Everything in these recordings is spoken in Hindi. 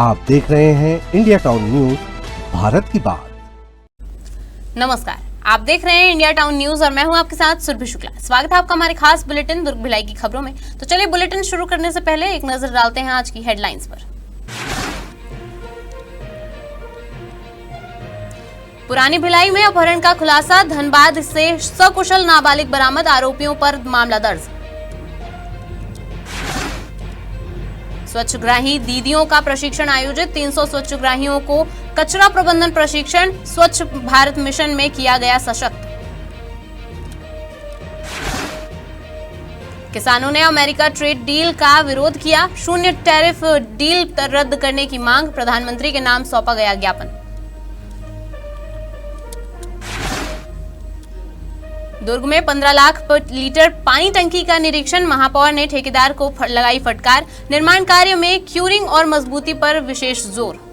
आप देख रहे हैं इंडिया टाउन न्यूज, भारत की बात। नमस्कार, आप देख रहे हैं इंडिया टाउन न्यूज और मैं हूं आपके साथ सुरभि शुक्ला। स्वागत है आपका हमारे खास बुलेटिन दुर्ग भिलाई की खबरों में। तो चलिए बुलेटिन शुरू करने से पहले एक नजर डालते हैं आज की हेडलाइंस पर। पुरानी भिलाई में अपहरण का खुलासा, धनबाद से सकुशल नाबालिग बरामद, आरोपियों पर मामला दर्ज। स्वच्छग्राही दीदियों का प्रशिक्षण आयोजित, 300 स्वच्छग्राहियों को कचरा प्रबंधन प्रशिक्षण, स्वच्छ भारत मिशन में किया गया सशक्त। किसानों ने अमेरिका ट्रेड डील का विरोध किया, शून्य टैरिफ डील रद्द करने की मांग, प्रधानमंत्री के नाम सौंपा गया ज्ञापन। दुर्ग में 15 लाख लीटर पानी टंकी का निरीक्षण, महापौर ने ठेकेदार को लगाई फटकार, निर्माण कार्य में क्यूरिंग और मजबूती पर विशेष जोर।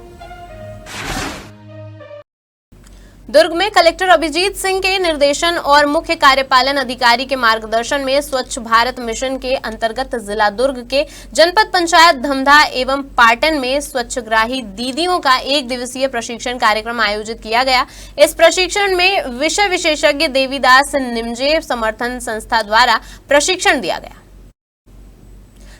दुर्ग में कलेक्टर अभिजीत सिंह के निर्देशन और मुख्य कार्यपालन अधिकारी के मार्गदर्शन में स्वच्छ भारत मिशन के अंतर्गत जिला दुर्ग के जनपद पंचायत धमधा एवं पाटन में स्वच्छग्राही दीदियों का 1 दिवसीय प्रशिक्षण कार्यक्रम आयोजित किया गया। इस प्रशिक्षण में विषय विशेषज्ञ देवीदास निमजे समर्थन संस्था द्वारा प्रशिक्षण दिया गया।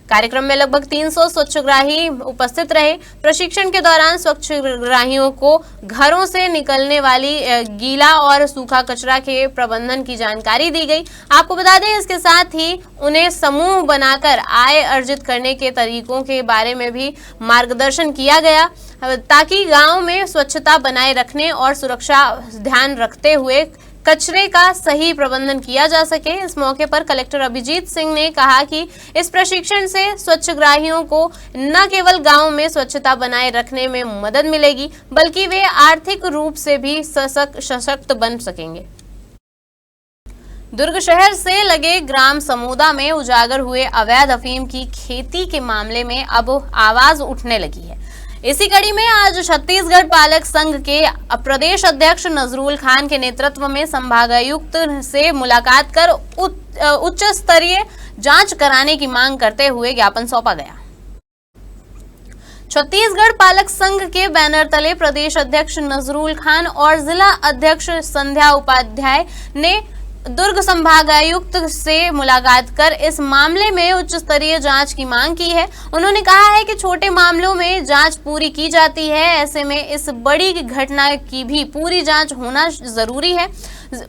कार्यक्रम में लगभग 300 स्वच्छग्राही उपस्थित रहे। प्रशिक्षण के दौरान स्वच्छग्राहियों को घरों से निकलने वाली गीला और सूखा कचरा के प्रबंधन की जानकारी दी गई। आपको बता दें, इसके साथ ही उन्हें समूह बनाकर आय अर्जित करने के तरीकों के बारे में भी मार्गदर्शन किया गया, ताकि गांव में स्वच्छता बनाए रखने और सुरक्षा ध्यान रखते हुए कचरे का सही प्रबंधन किया जा सके। इस मौके पर कलेक्टर अभिजीत सिंह ने कहा कि इस प्रशिक्षण से स्वच्छग्राहियों को न केवल गांव में स्वच्छता बनाए रखने में मदद मिलेगी, बल्कि वे आर्थिक रूप से भी सशक्त बन सकेंगे। दुर्ग शहर से लगे ग्राम समूदा में उजागर हुए अवैध अफीम की खेती के मामले में अब आवाज उठने लगी है। इसी कड़ी में आज छत्तीसगढ़ पालक संघ के प्रदेश अध्यक्ष नजरुल खान के नेतृत्व में संभागायुक्त से मुलाकात कर उच्च स्तरीय जांच कराने की मांग करते हुए ज्ञापन सौंपा गया। छत्तीसगढ़ पालक संघ के बैनर तले प्रदेश अध्यक्ष नजरुल खान और जिला अध्यक्ष संध्या उपाध्याय ने दुर्ग संभागायुक्त से मुलाकात कर इस मामले में उच्च स्तरीय जांच की मांग की है। उन्होंने कहा है कि छोटे मामलों में जांच पूरी की जाती है, ऐसे में इस बड़ी घटना की भी पूरी जांच होना जरूरी है।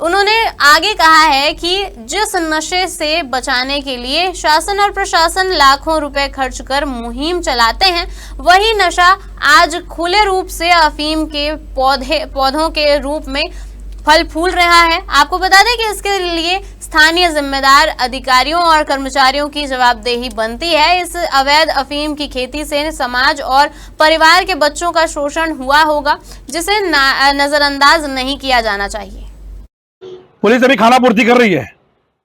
उन्होंने आगे कहा है कि जिस नशे से बचाने के लिए शासन और प्रशासन लाखों रुपए खर्च कर मुहिम चलाते हैं, वही नशा आज खुले रूप से अफीम के पौधों के रूप में फल फूल रहा है। आपको बता दें कि इसके लिए स्थानीय जिम्मेदार अधिकारियों और कर्मचारियों की जवाबदेही बनती है। इस अवैध अफीम की खेती से समाज और परिवार के बच्चों का शोषण हुआ होगा, जिसे नजरअंदाज नहीं किया जाना चाहिए। पुलिस अभी खाना पूर्ति कर रही है।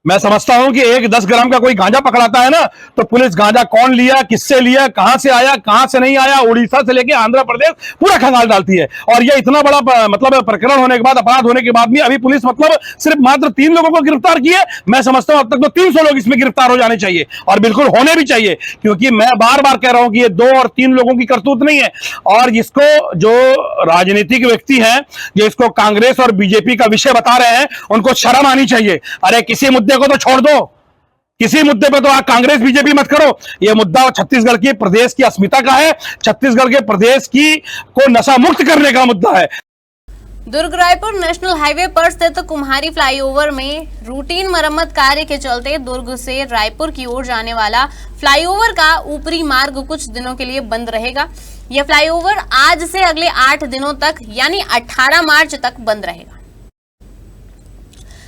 मैं समझता हूं कि 10 ग्राम का कोई गांजा पकड़ाता है ना, तो पुलिस गांजा कौन लिया, किससे लिया, कहां से आया, कहां से नहीं आया, उड़ीसा से लेके आंध्र प्रदेश पूरा खंगाल डालती है। और ये इतना बड़ा मतलब प्रकरण होने के बाद, अपराध होने के बाद भी अभी पुलिस मतलब सिर्फ मात्र 3 लोगों को गिरफ्तार की है। मैं समझता हूं अब तक तो 300 लोग इसमें गिरफ्तार हो जाने चाहिए, और बिल्कुल होने भी चाहिए, क्योंकि मैं बार बार कह रहा हूं कि ये 2 और 3 लोगों की करतूत नहीं है। और इसको जो राजनीतिक व्यक्ति है, जो इसको कांग्रेस और बीजेपी का विषय बता रहे हैं, उनको शर्म आनी चाहिए। अरे किसी मुद्दे को तो छोड़ दो, किसी मुद्दे पे तो आप कांग्रेस बीजेपी मत करो। यह मुद्दा छत्तीसगढ़ की प्रदेश की अस्मिता का है, छत्तीसगढ़ के प्रदेश की को नशा मुक्त करने का मुद्दा है। दुर्ग रायपुर नेशनल हाईवे पर स्थित कुम्हारी फ्लाईओवर में रूटीन मरम्मत कार्य के चलते दुर्ग से रायपुर की ओर जाने वाला फ्लाईओवर का ऊपरी मार्ग कुछ दिनों के लिए बंद रहेगा। यह फ्लाईओवर आज से अगले 8 दिनों तक यानी 18 मार्च तक बंद रहेगा।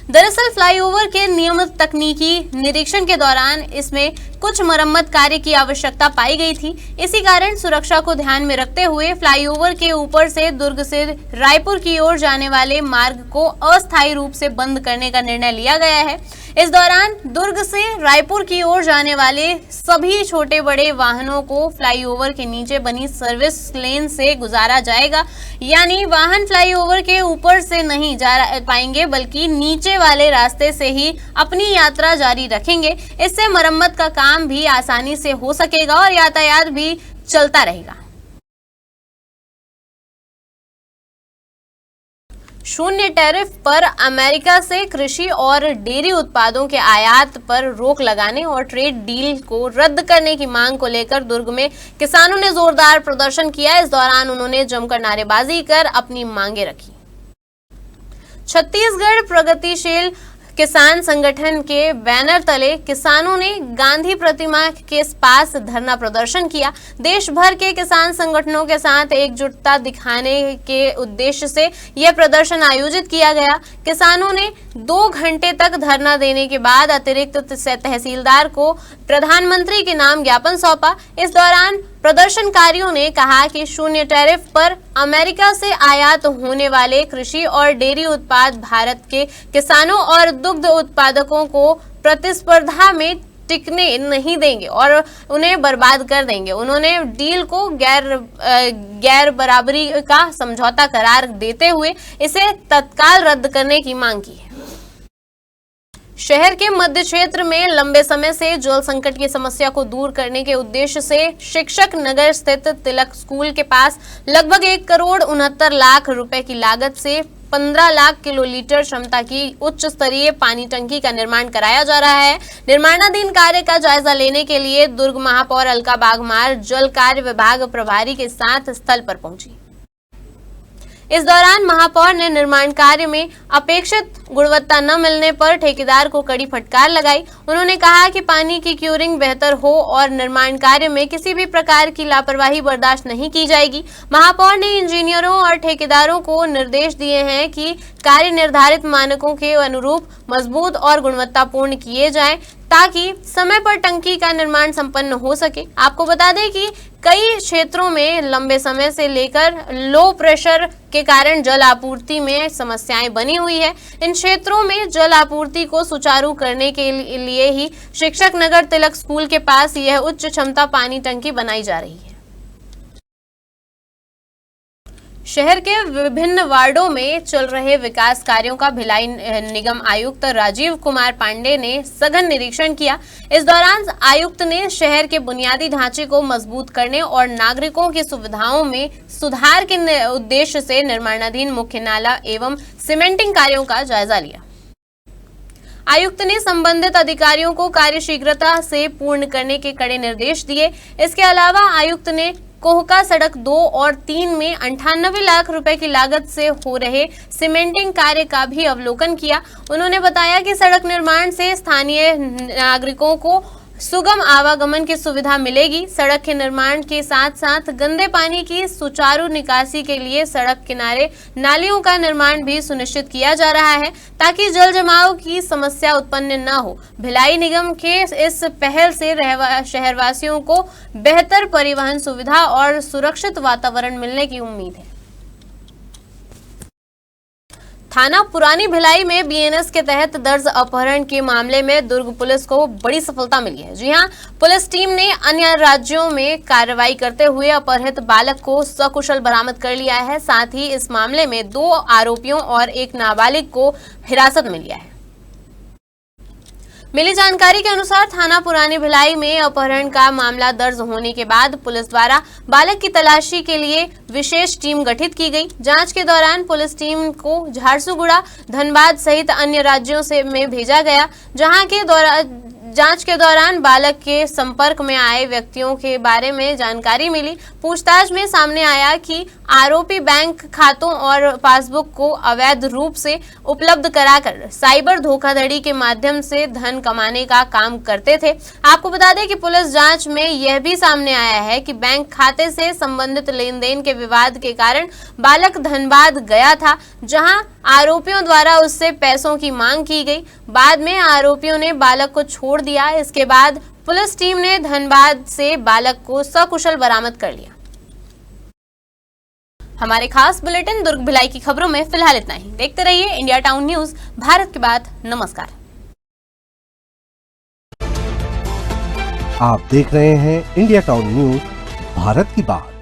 दरअसल फ्लाईओवर के नियमित तकनीकी निरीक्षण के दौरान इसमें कुछ मरम्मत कार्य की आवश्यकता पाई गई थी। इसी कारण सुरक्षा को ध्यान में रखते हुए फ्लाईओवर के ऊपर से दुर्ग से रायपुर की ओर जाने वाले मार्ग को अस्थायी रूप से बंद करने का निर्णय लिया गया है। इस दौरान दुर्ग से रायपुर की ओर जाने वाले सभी छोटे बड़े वाहनों को फ्लाईओवर के नीचे बनी सर्विस लेन से गुजारा जाएगा, यानी वाहन फ्लाईओवर के ऊपर से नहीं जा पाएंगे बल्कि नीचे वाले रास्ते से ही अपनी यात्रा जारी रखेंगे। इससे मरम्मत का काम भी आसानी से हो सकेगा और यातायात भी चलता रहेगा। शून्य टैरिफ पर अमेरिका से कृषि और डेयरी उत्पादों के आयात पर रोक लगाने और ट्रेड डील को रद्द करने की मांग को लेकर दुर्ग में किसानों ने जोरदार प्रदर्शन किया। इस दौरान उन्होंने जमकर नारेबाजी कर अपनी मांगे रखी। छत्तीसगढ़ प्रगतिशील किसान संगठन के बैनर तले किसानों ने गांधी प्रतिमा के पास धरना प्रदर्शन किया। देश भर के किसान संगठनों के साथ एकजुटता दिखाने के उद्देश्य से यह प्रदर्शन आयोजित किया गया। किसानों ने 2 घंटे तक धरना देने के बाद अतिरिक्त तहसीलदार को प्रधानमंत्री के नाम ज्ञापन सौंपा। इस दौरान प्रदर्शनकारियों ने कहा कि शून्य टैरिफ पर अमेरिका से आयात होने वाले कृषि और डेयरी उत्पाद भारत के किसानों और दुग्ध उत्पादकों को प्रतिस्पर्धा में टिकने नहीं देंगे और उन्हें बर्बाद कर देंगे। उन्होंने डील को गैर बराबरी का समझौता करार देते हुए इसे तत्काल रद्द करने की मांग की है। शहर के मध्य क्षेत्र में लंबे समय से जल संकट की समस्या को दूर करने के उद्देश्य से शिक्षक नगर स्थित तिलक स्कूल के पास लगभग 1,69,00,000 रुपए की लागत से 15 लाख किलोलीटर क्षमता की उच्च स्तरीय पानी टंकी का निर्माण कराया जा रहा है। निर्माणाधीन कार्य का जायजा लेने के लिए दुर्ग महापौर अलका बागमार जल कार्य विभाग प्रभारी के साथ स्थल पर पहुंची। इस दौरान महापौर ने निर्माण कार्य में अपेक्षित गुणवत्ता न मिलने पर ठेकेदार को कड़ी फटकार लगाई। उन्होंने कहा कि पानी की क्यूरिंग बेहतर हो और निर्माण कार्य में किसी भी प्रकार की लापरवाही बर्दाश्त नहीं की जाएगी। महापौर ने इंजीनियरों और ठेकेदारों को निर्देश दिए हैं कि कार्य निर्धारित मानकों के अनुरूप मजबूत और गुणवत्तापूर्ण किए जाएं ताकि समय पर टंकी का निर्माण संपन्न हो सके। आपको बता दें कि कई क्षेत्रों में लंबे समय से लेकर लो प्रेशर के कारण जल आपूर्ति में समस्याएं बनी हुई है। इन क्षेत्रों में जल आपूर्ति को सुचारू करने के लिए ही शिक्षक नगर तिलक स्कूल के पास यह उच्च क्षमता पानी टंकी बनाई जा रही है। शहर के विभिन्न वार्डों में चल रहे विकास कार्यों का भिलाई निगम आयुक्त राजीव कुमार पांडे ने सघन निरीक्षण किया। इस दौरान आयुक्त ने शहर के बुनियादी ढांचे को मजबूत करने और नागरिकों की सुविधाओं में सुधार के उद्देश्य से निर्माणाधीन मुख्य नाला एवं सीमेंटिंग कार्यों का जायजा लिया। आयुक्त ने संबंधित अधिकारियों को कार्य शीघ्रता से पूर्ण करने के कड़े निर्देश दिए। इसके अलावा आयुक्त ने कोहका सड़क 2 और 3 में 98 लाख रुपए की लागत से हो रहे सीमेंटिंग कार्य का भी अवलोकन किया। उन्होंने बताया कि सड़क निर्माण से स्थानीय नागरिकों को सुगम आवागमन की सुविधा मिलेगी। सड़क के निर्माण के साथ साथ गंदे पानी की सुचारू निकासी के लिए सड़क किनारे नालियों का निर्माण भी सुनिश्चित किया जा रहा है ताकि जल जमाव की समस्या उत्पन्न न हो। भिलाई निगम के इस पहल से शहरवासियों को बेहतर परिवहन सुविधा और सुरक्षित वातावरण मिलने की उम्मीद है। थाना पुरानी भिलाई में बीएनएस के तहत दर्ज अपहरण के मामले में दुर्ग पुलिस को बड़ी सफलता मिली है। जी हां, पुलिस टीम ने अन्य राज्यों में कार्रवाई करते हुए अपहृत बालक को सकुशल बरामद कर लिया है। साथ ही इस मामले में 2 आरोपियों और 1 नाबालिग को हिरासत में लिया है। मिली जानकारी के अनुसार थाना पुरानी भिलाई में अपहरण का मामला दर्ज होने के बाद पुलिस द्वारा बालक की तलाशी के लिए विशेष टीम गठित की गई। जांच के दौरान पुलिस टीम को झारसुगुड़ा, धनबाद सहित अन्य राज्यों में भेजा गया। जांच के दौरान बालक के संपर्क में आए व्यक्तियों के बारे में जानकारी मिली। पूछताछ में सामने आया कि आरोपी बैंक खातों और पासबुक को अवैध रूप से उपलब्ध कराकर साइबर धोखाधड़ी के माध्यम से धन कमाने का काम करते थे। आपको बता दें कि पुलिस जांच में यह भी सामने आया है कि बैंक खाते से संबंधित लेन देन के विवाद के कारण बालक धनबाद गया था, जहां आरोपियों द्वारा उससे पैसों की मांग की गई। बाद में आरोपियों ने बालक को छोड़ दिया। इसके बाद पुलिस टीम ने धनबाद से बालक को सकुशल बरामद कर लिया। हमारे खास बुलेटिन दुर्ग भिलाई की खबरों में फिलहाल इतना ही। देखते रहिए इंडिया टाउन न्यूज, भारत की बात। नमस्कार। आप देख रहे हैं इंडिया टाउन न्यूज, भारत की बात।